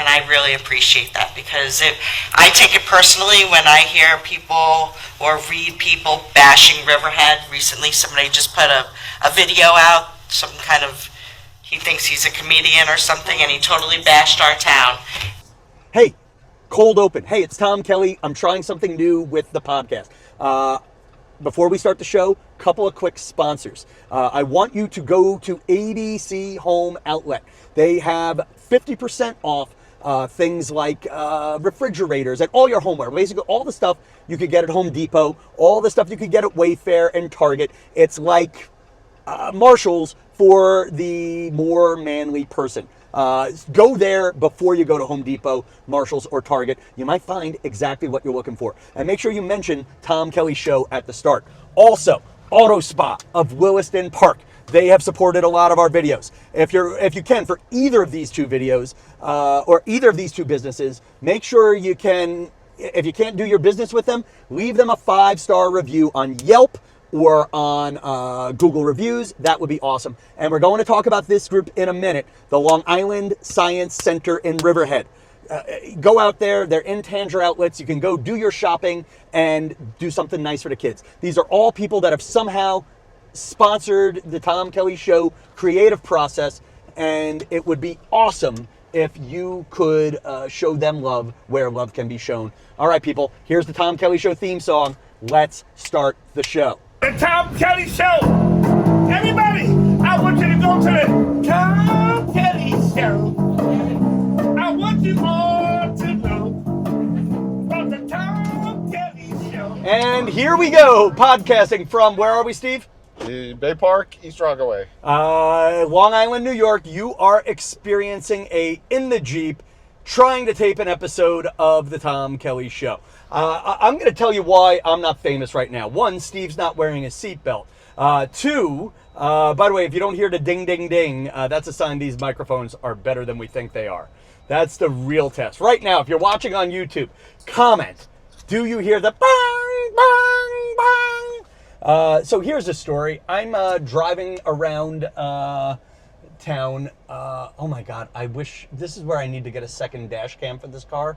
I really appreciate that, because I take it personally when I hear people or read people bashing Riverhead. Recently, somebody just put a video out, some kind of, he thinks he's a comedian or something, and he totally bashed our town. Hey, cold open. Hey, it's Tom Kelly. I'm trying something new with the podcast. Before we start the show, couple of quick sponsors. I want you to go to ABC Home Outlet. They have 50% off things like refrigerators and all your homeware. Basically, all the stuff you could get at Home Depot, all the stuff you could get at Wayfair and Target. It's like Marshall's for the more manly person. Go there before you go to Home Depot, Marshall's, or Target. You might find exactly what you're looking for. And make sure you mention Tom Kelly Show at the start. Also, AutoSpa of Williston Park. They have supported a lot of our videos. If you can, for either of these two videos, or either of these two businesses, make sure you can, if you can't do your business with them, leave them a 5-star review on Yelp or on Google Reviews. That would be awesome. And we're going to talk about this group in a minute, the Long Island Science Center in Riverhead. Go out there. They're in Tanger outlets. You can go do your shopping and do something nice for the kids. These are all people that have somehow sponsored the Tom Kelly Show creative process, and it would be awesome if you could show them love where love can be shown. All right, people, here's the Tom Kelly Show theme song. Let's start the show. The Tom Kelly Show. Everybody, I want you to go to the Tom Kelly Show. I want you all to know from the Tom Kelly Show. And here we go, podcasting from, where are we, Steve? The Bay Park, East Rockaway. Long Island, New York. You are experiencing in the Jeep, trying to tape an episode of the Tom Kelly Show. I'm going to tell you why I'm not famous right now. One, Steve's not wearing his seatbelt. Two, by the way, if you don't hear the ding, ding, ding, that's a sign these microphones are better than we think they are. That's the real test. Right now, if you're watching on YouTube, comment. Do you hear the bang, bang, bang? So here's a story. I'm driving around town. Oh my God, I wish, this is where I need to get a second dash cam for this car.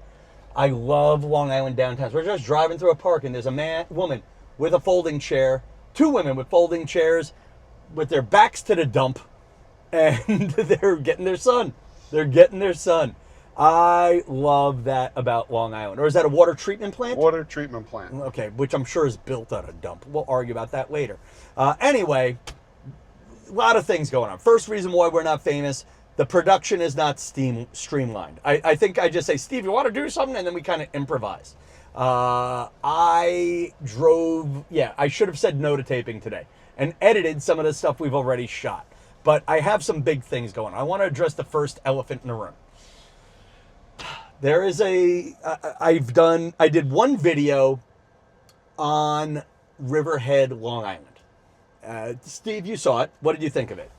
I love Long Island downtown. So we're just driving through a park, and there's a woman with a folding chair, two women with folding chairs with their backs to the dump, and they're getting their sun. They're getting their sun. I love that about Long Island. Or is that a water treatment plant? Water treatment plant. Okay, which I'm sure is built on a dump. We'll argue about that later. Anyway, a lot of things going on. First reason why we're not famous, the production is not streamlined. I think I just say, Steve, you want to do something? And then we kind of improvise. I should have said no to taping today and edited some of the stuff we've already shot. But I have some big things going on. I want to address the first elephant in the room. There is I did one video on Riverhead, Long Island. Steve, you saw it. What did you think of it?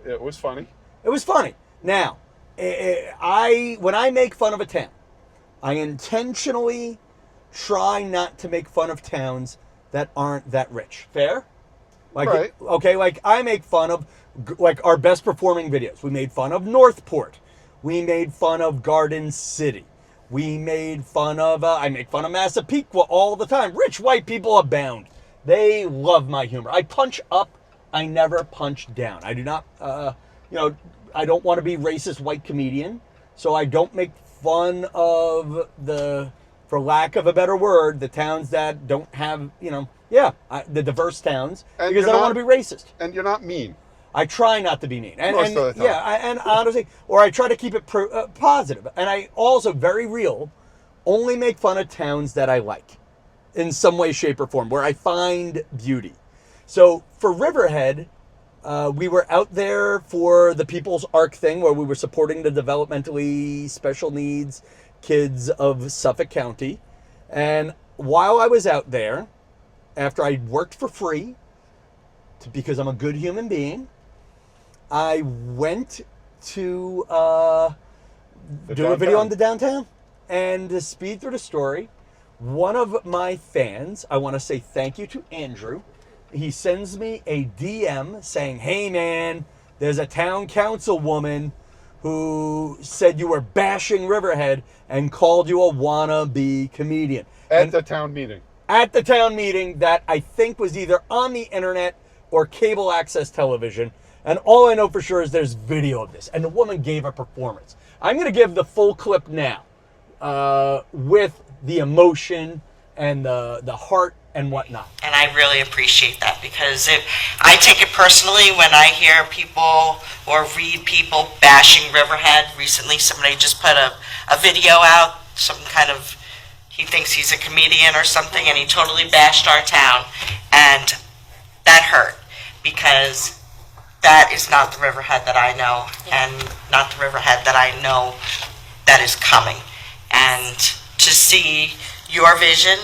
It was funny. It was funny. Now, when I make fun of a town, I intentionally try not to make fun of towns that aren't that rich. Fair? Right. Okay, like I make fun of like our best performing videos. We made fun of Northport. We made fun of Garden City. We made fun of, I make fun of Massapequa all the time. Rich white people abound. They love my humor. I punch up. I never punch down. I do not, I don't want to be racist white comedian. So I don't make fun of for lack of a better word, the towns that don't have, the diverse towns. And because I don't want to be racist. And you're not mean. I try not to be mean. Most of the time. Yeah, and honestly, or I try to keep it positive. And I also, very real, only make fun of towns that I like in some way, shape, or form, where I find beauty. So for Riverhead, we were out there for the People's Arc thing, where we were supporting the developmentally special needs kids of Suffolk County. And while I was out there, after I worked for free, because I'm a good human being, I went to do a video on the downtown. And to speed through the story, one of my fans, I want to say thank you to Andrew. He sends me a DM saying, hey man, there's a town councilwoman who said you were bashing Riverhead and called you a wannabe comedian. At the town meeting. At the town meeting that I think was either on the internet or cable access television. And all I know for sure is there's video of this. And the woman gave a performance. I'm going to give the full clip now with the emotion and the heart and whatnot. And I really appreciate that, because I take it personally when I hear people or read people bashing Riverhead. Recently, somebody just put a video out, some kind of, he thinks he's a comedian or something, and he totally bashed our town. And that hurt, because that is not the Riverhead that I know, and not the Riverhead that I know that is coming. And to see your vision,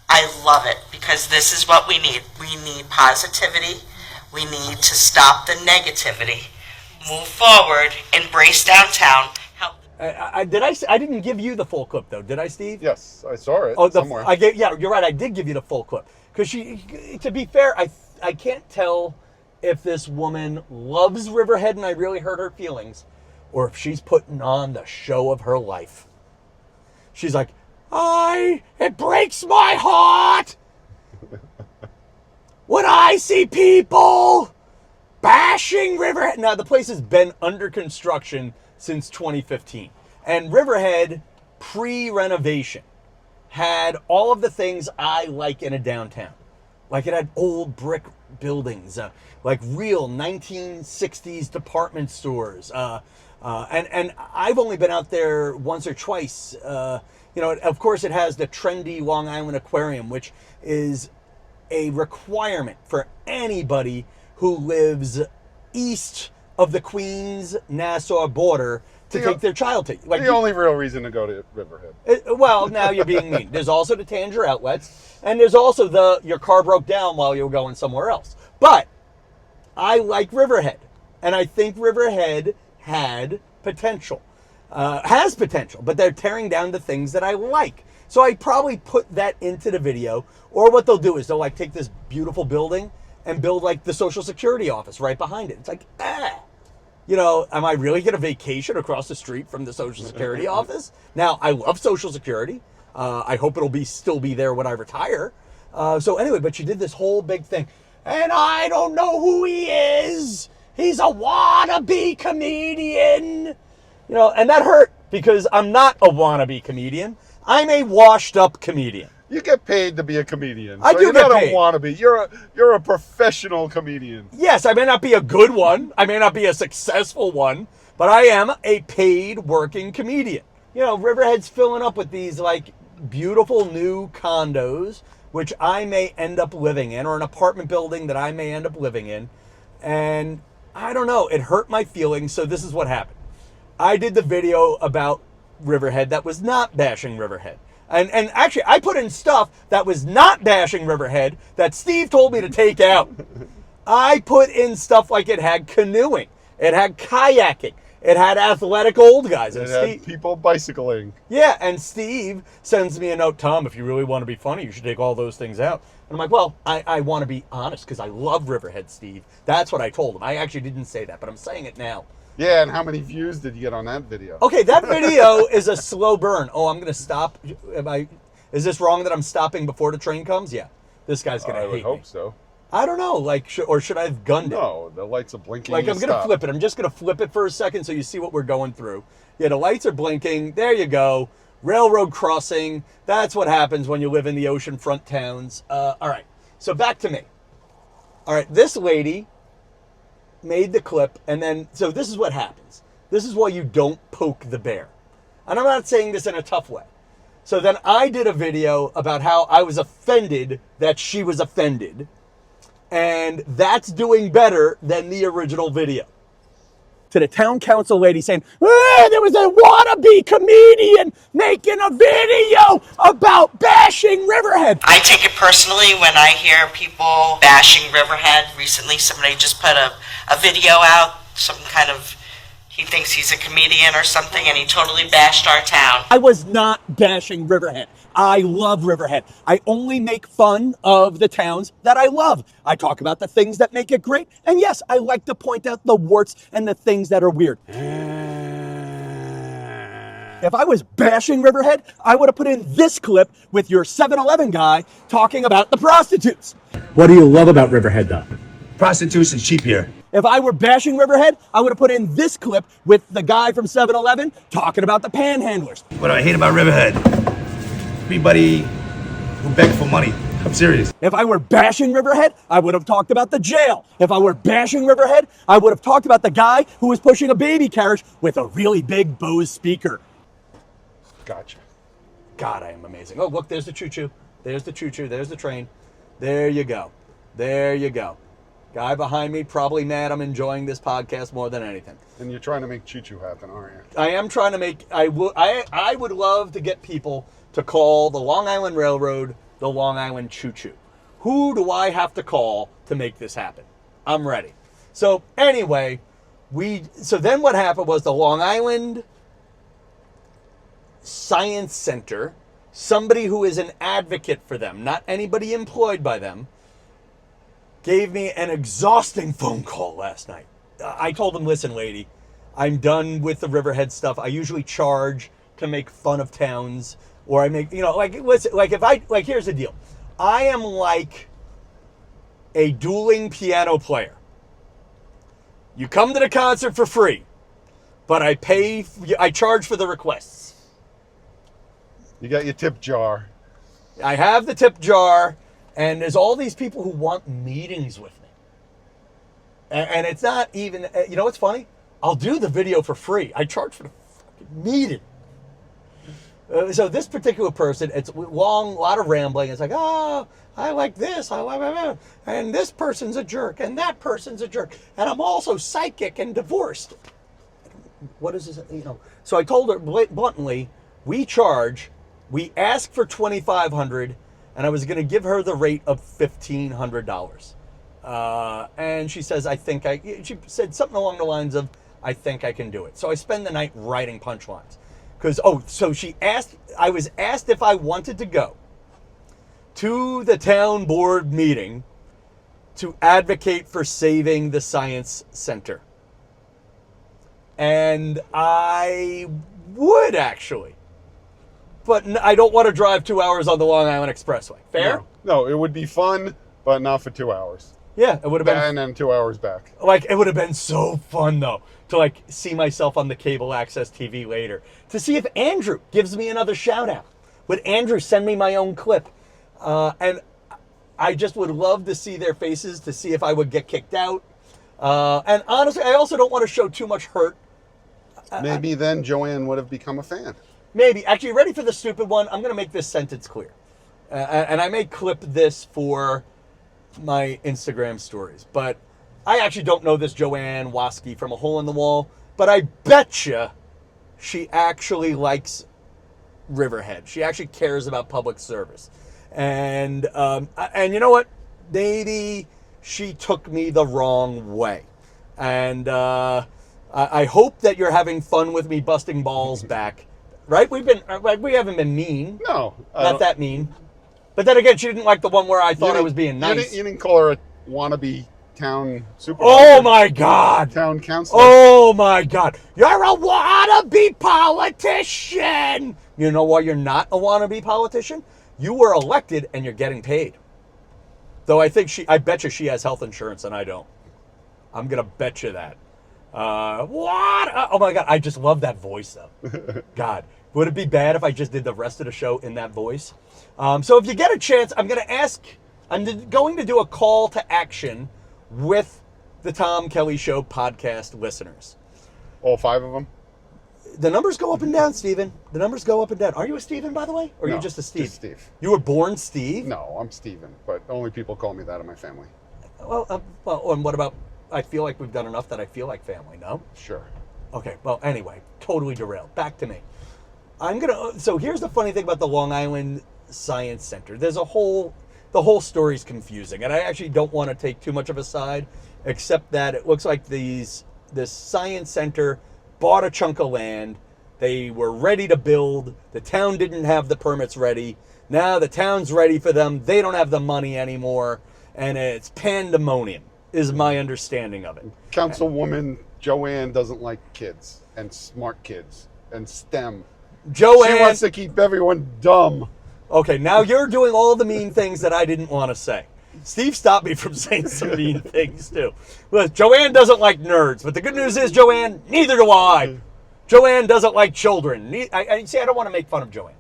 I love it, because this is what we need. We need positivity. We need to stop the negativity, move forward, embrace downtown. Help. I didn't give you the full clip though, did I, Steve? Yes, I saw it somewhere. Yeah, you're right. I did give you the full clip, because to be fair, I can't tell if this woman loves Riverhead and I really hurt her feelings, or if she's putting on the show of her life. She's like, it breaks my heart when I see people bashing Riverhead. Now, the place has been under construction since 2015. And Riverhead, pre-renovation, had all of the things I like in a downtown. Like, it had old brick buildings, like real 1960s department stores. And I've only been out there once or twice. Of course, it has the trendy Long Island Aquarium, which is a requirement for anybody who lives east of the Queens-Nassau border to take their child to. Like, the only real reason to go to Riverhead. Well, now you're being mean. There's also the Tanger outlets, and there's also your car broke down while you were going somewhere else. But I like Riverhead, and I think Riverhead has potential, but they're tearing down the things that I like. So I probably put that into the video, or what they'll do is they'll like take this beautiful building and build like the Social Security office right behind it. It's like, am I really going to vacation across the street from the Social Security office? Now, I love Social Security. I hope it'll still be there when I retire. So anyway, but she did this whole big thing, and I don't know who he is. He's a wannabe comedian. And that hurt, because I'm not a wannabe comedian. I'm a washed up comedian. You get paid to be a comedian. I do get paid. You're not a wannabe. You're a professional comedian. Yes, I may not be a good one. I may not be a successful one, but I am a paid working comedian. Riverhead's filling up with these like beautiful new condos, which I may end up living in, or an apartment building that I may end up living in. And I don't know, it hurt my feelings. So this is what happened. I did the video about Riverhead that was not bashing Riverhead. And actually, I put in stuff that was not bashing Riverhead that Steve told me to take out. I put in stuff like it had canoeing, it had kayaking, it had athletic old guys. It had people bicycling. Yeah, and Steve sends me a note, Tom, if you really want to be funny, you should take all those things out. And I'm like, well, I want to be honest, because I love Riverhead, Steve. That's what I told him. I actually didn't say that, but I'm saying it now. Yeah, and how many views did you get on that video? Okay, that video is a slow burn. Oh, I'm going to stop. Is this wrong that I'm stopping before the train comes? Yeah. This guy's going to hate me. I would hope so. I don't know. Or should I have gunned it? No, the lights are blinking. Like, I'm going to flip it. I'm just going to flip it for a second so you see what we're going through. Yeah, the lights are blinking. There you go. Railroad crossing. That's what happens when you live in the oceanfront towns. All right. So back to me. All right. This lady made the clip, and then, so this is what happens. This is why you don't poke the bear. And I'm not saying this in a tough way. So then I did a video about how I was offended that she was offended. And that's doing better than the original video. To the town council lady saying, there was a wannabe comedian making a video about bashing Riverhead. I take it personally when I hear people bashing Riverhead. Recently, somebody just put a video out, some kind of, he thinks he's a comedian or something, and he totally bashed our town. I was not bashing Riverhead. I love Riverhead. I only make fun of the towns that I love. I talk about the things that make it great. And yes, I like to point out the warts and the things that are weird. If I was bashing Riverhead, I would have put in this clip with your 7-Eleven guy talking about the prostitutes. What do you love about Riverhead, though? Prostitution's cheap here. If I were bashing Riverhead, I would have put in this clip with the guy from 7-Eleven talking about the panhandlers. What do I hate about Riverhead? Everybody who begs for money. I'm serious. If I were bashing Riverhead, I would have talked about the jail. If I were bashing Riverhead, I would have talked about the guy who was pushing a baby carriage with a really big Bose speaker. Gotcha. God, I am amazing. Oh, look, there's the choo-choo. There's the choo-choo. There's the train. There you go. There you go. Guy behind me probably mad I'm enjoying this podcast more than anything. And you're trying to make choo-choo happen, aren't you? I am trying to make... I would love to get people to call the Long Island Railroad the Long Island Choo-Choo. Who do I have to call to make this happen? I'm ready. So anyway, so then what happened was the Long Island Science Center, somebody who is an advocate for them, not anybody employed by them, gave me an exhausting phone call last night. I told them, listen, lady, I'm done with the Riverhead stuff. I usually charge to make fun of towns, or I make, listen, here's the deal. I am like a dueling piano player. You come to the concert for free, but I charge for the requests. You got your tip jar. I have the tip jar, and there's all these people who want meetings with me. And it's not even, you know what's funny? I'll do the video for free. I charge for the fucking meeting. So this particular person, it's long, a lot of rambling. It's like, oh, I like this, I like that, and this person's a jerk, and that person's a jerk, and I'm also psychic and divorced. What is this? So I told her bluntly, we ask for $2,500, and I was going to give her the rate of $1,500. And she says, she said something along the lines of, I think I can do it. So I spend the night writing punchlines. So I was asked if I wanted to go to the town board meeting to advocate for saving the Science Center. And I would actually, but I don't want to drive 2 hours on the Long Island Expressway. Fair? No, it would be fun, but not for 2 hours. Yeah, it would have been. And then 2 hours back. It would have been so fun, though, to, see myself on the cable access TV later. To see if Andrew gives me another shout-out. Would Andrew send me my own clip? And I just would love to see their faces to see if I would get kicked out. And honestly, I also don't want to show too much hurt. Maybe then Joanne would have become a fan. Maybe. Actually, ready for the stupid one? I'm going to make this sentence clear. And I may clip this for my Instagram stories. But I actually don't know this Joanne Waski from A Hole in the Wall. But I betcha she actually likes Riverhead. She actually cares about public service. And you know what? Maybe she took me the wrong way. And I hope that you're having fun with me busting balls back. Right? We haven't been mean. No. Not that mean. But then again, she didn't like the one where I thought I was being nice. You didn't call her a wannabe town supervisor. Oh my God. Town councilor. Oh my God. You're a wannabe politician. You know why you're not a wannabe politician? You were elected and you're getting paid. Though I bet you she has health insurance and I don't. I'm going to bet you that. What? Oh my God. I just love that voice though. God. Would it be bad if I just did the rest of the show in that voice? So if you get a chance, I'm going to do a call to action with the Tom Kelly Show podcast listeners. All 5 of them? The numbers go up and down, Steven. The numbers go up and down. Are you a Steven, by the way? Or are No, you just a Steve? just Steve. You were born Steve? No, I'm Steven, but only people call me that in my family. Well, and what about, I feel like we've done enough that I feel like family, no? Sure. Okay, well, anyway, totally derailed. Back to me. So here's the funny thing about the Long Island Science Center. The whole story's confusing, and I actually don't want to take too much of a side, except that it looks like this Science Center bought a chunk of land. They were ready to build. The town didn't have the permits ready. Now the town's ready for them. They don't have the money anymore, and it's pandemonium, is my understanding of it. Councilwoman Joanne doesn't like kids and smart kids and STEM. Joanne. She wants to keep everyone dumb. Okay, now you're doing all the mean things that I didn't want to say. Steve stopped me from saying some mean things, too. Look, Joanne doesn't like nerds, but the good news is, Joanne, neither do I. Joanne doesn't like children. I don't want to make fun of Joanne.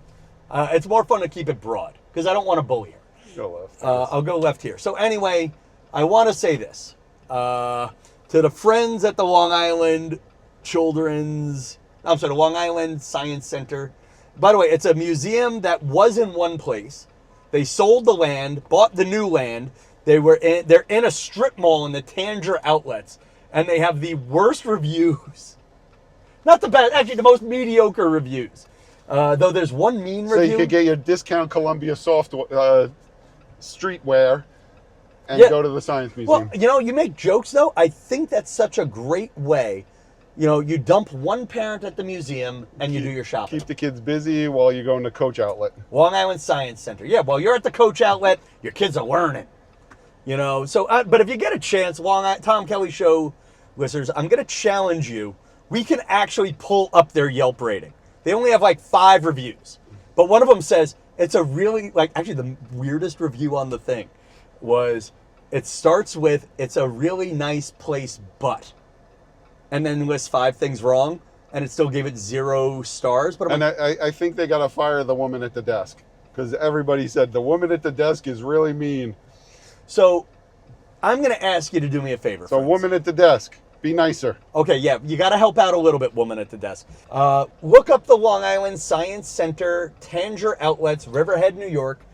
It's more fun to keep it broad, because I don't want to bully her. Go left. I'll go left here. So anyway, I want to say this. To the friends at the Long Island the Long Island Science Center. By the way, it's a museum that was in one place. They sold the land, bought the new land. They're in a strip mall in the Tanger outlets, and they have the worst reviews. Not the best, actually the most mediocre reviews. Though there's one mean review. So you could get your discount Columbia soft streetwear and go to the Science Museum. Well, you make jokes, though. I think that's such a great way. You dump one parent at the museum and you do your shopping. Keep the kids busy while you go in the Coach outlet. Long Island Science Center. Yeah, while you're at the Coach outlet, your kids are learning. So, but if you get a chance, Tom Kelly Show listeners, I'm going to challenge you. We can actually pull up their Yelp rating. They only have like 5 reviews. But one of them says, it's a really, actually the weirdest review on the thing was, it starts with, it's a really nice place, but... and then lists 5 things wrong, and it still gave it 0 stars. But I think they got to fire the woman at the desk, because everybody said the woman at the desk is really mean. So I'm going to ask you to do me a favor. So, friends. woman at the desk, be nicer. Okay, yeah, you got to help out a little bit, woman at the desk. Look up the Long Island Science Center, Tanger Outlets, Riverhead, New York,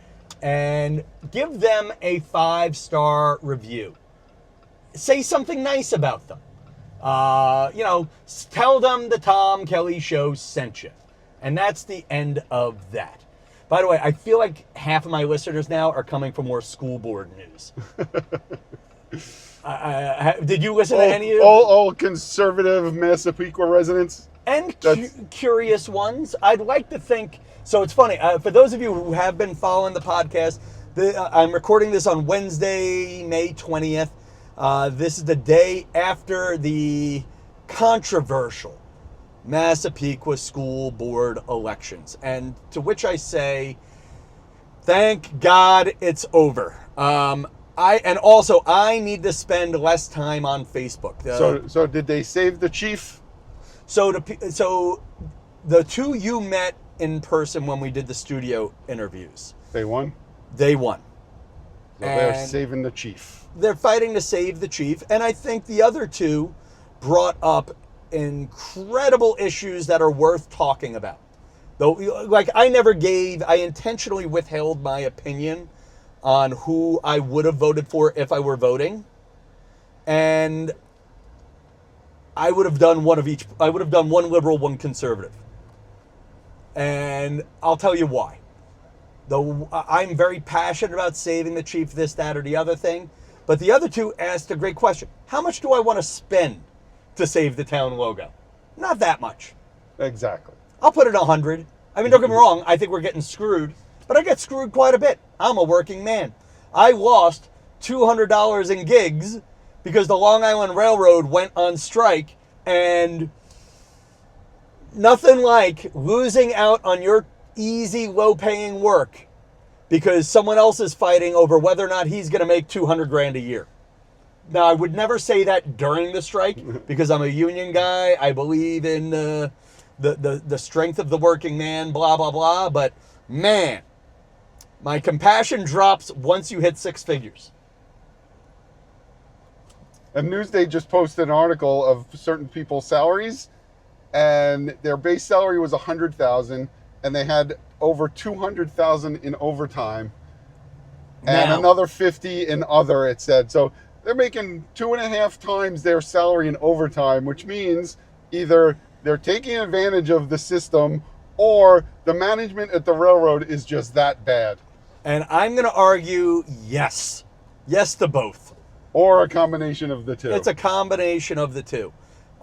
and give them a 5-star review. Say something nice about them. Tell them the Tom Kelly Show sent you. And that's the end of that. By the way, I feel like half of my listeners now are coming for more school board news. Did you listen to any of all conservative Massapequa residents? And curious ones. I'd like to think... So it's funny. For those of you who have been following the podcast, I'm recording this on Wednesday, May 20th. This is the day after the controversial Massapequa School Board elections. And to which I say, thank God it's over. I need to spend less time on Facebook. So did they save the chief? So the 2 you met in person when we did the studio interviews. They won? They won. So they're saving the chief. They're fighting to save the chief. And I think the other 2 brought up incredible issues that are worth talking about. Though, I intentionally withheld my opinion on who I would have voted for if I were voting. And I would have done one of each. I would have done one liberal, one conservative. And I'll tell you why. Though I'm very passionate about saving the chief, this, that, or the other thing. But the other 2 asked a great question. How much do I want to spend to save the town logo? Not that much. Exactly. I'll put it 100. I mean, don't get me wrong. I think we're getting screwed. But I get screwed quite a bit. I'm a working man. I lost $200 in gigs because the Long Island Railroad went on strike. And nothing like losing out on your easy, low-paying work because someone else is fighting over whether or not he's going to make $200,000 a year. Now, I would never say that during the strike because I'm a union guy. I believe in the strength of the working man, blah, blah, blah. But, man, my compassion drops once you hit 6 figures. And Newsday just posted an article of certain people's salaries, and their base salary was $100,000, and they had over $200,000 in overtime, and another $50,000 in other. It said so they're making 2.5 times their salary in overtime, which means either they're taking advantage of the system or the management at the railroad is just that bad. And I'm going to argue yes to both. Or a combination of the 2. It's a combination of the 2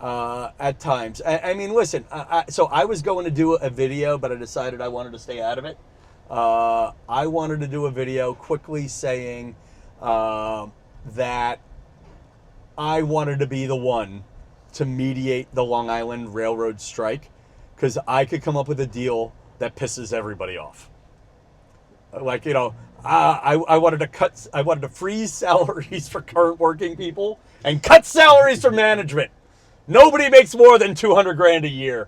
at times. I mean, listen, so I was going to do a video, but I decided I wanted to stay out of it. I wanted to do a video quickly saying that I wanted to be the one to mediate the Long Island Railroad strike because I could come up with a deal that pisses everybody off. Like, I wanted to freeze salaries for current working people and cut salaries for management. Nobody makes more than $200,000 a year.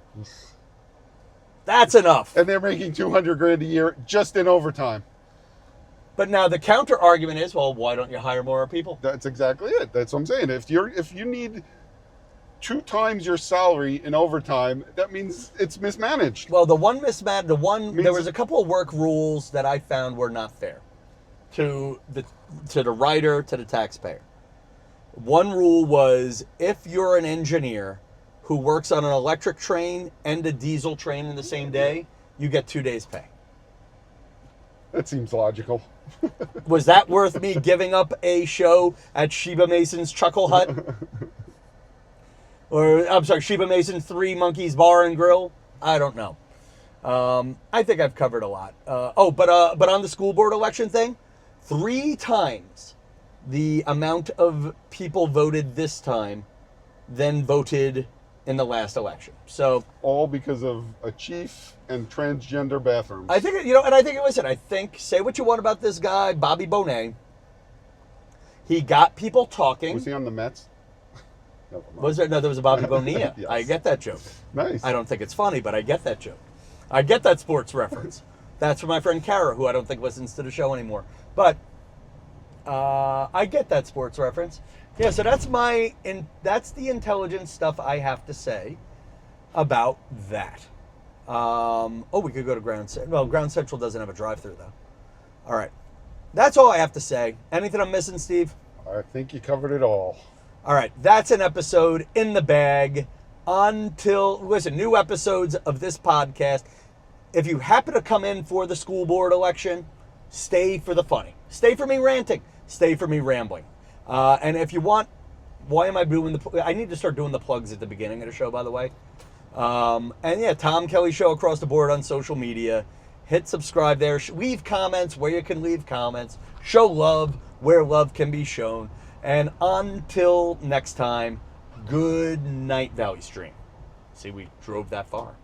That's enough. And they're making $200,000 a year just in overtime. But now the counter argument is, well, why don't you hire more people? That's exactly it. That's what I'm saying. If you need 2 times your salary in overtime, that means it's mismanaged. Well, there was a couple of work rules that I found were not fair to the writer, to the taxpayer. One rule was, if you're an engineer who works on an electric train and a diesel train in the same day, you get 2 days pay. That seems logical. Was that worth me giving up a show at Sheba Mason's Chuckle Hut? Or, I'm sorry, Sheba Mason's Three Monkeys Bar and Grill? I don't know. I think I've covered a lot. But on the school board election thing, 3 times the amount of people voted this time than voted in the last election. So all because of a chief and transgender bathrooms. I think, say what you want about this guy, Bobby Bonet. He got people talking. Was he on the Mets? Was there? No, there was a Bobby Bonilla. Yes. I get that joke. Nice. I don't think it's funny, but I get that joke. I get that sports reference. That's for my friend Kara, who I don't think listens to the show anymore. But I get that sports reference. Yeah, so that's the intelligence stuff I have to say about that. We could go to Ground Central. Well, Ground Central doesn't have a drive-thru though. All right, that's all I have to say. Anything I'm missing, Steve? I think you covered it all. All right, that's an episode in the bag. New episodes of this podcast. If you happen to come in for the school board election, stay for the funny. Stay for me ranting. Stay for me rambling. And if you want, why am I doing I need to start doing the plugs at the beginning of the show, by the way. Tom Kelly Show across the board on social media. Hit subscribe there. Leave comments where you can leave comments. Show love where love can be shown. And until next time, good night, Valley Stream. See, we drove that far.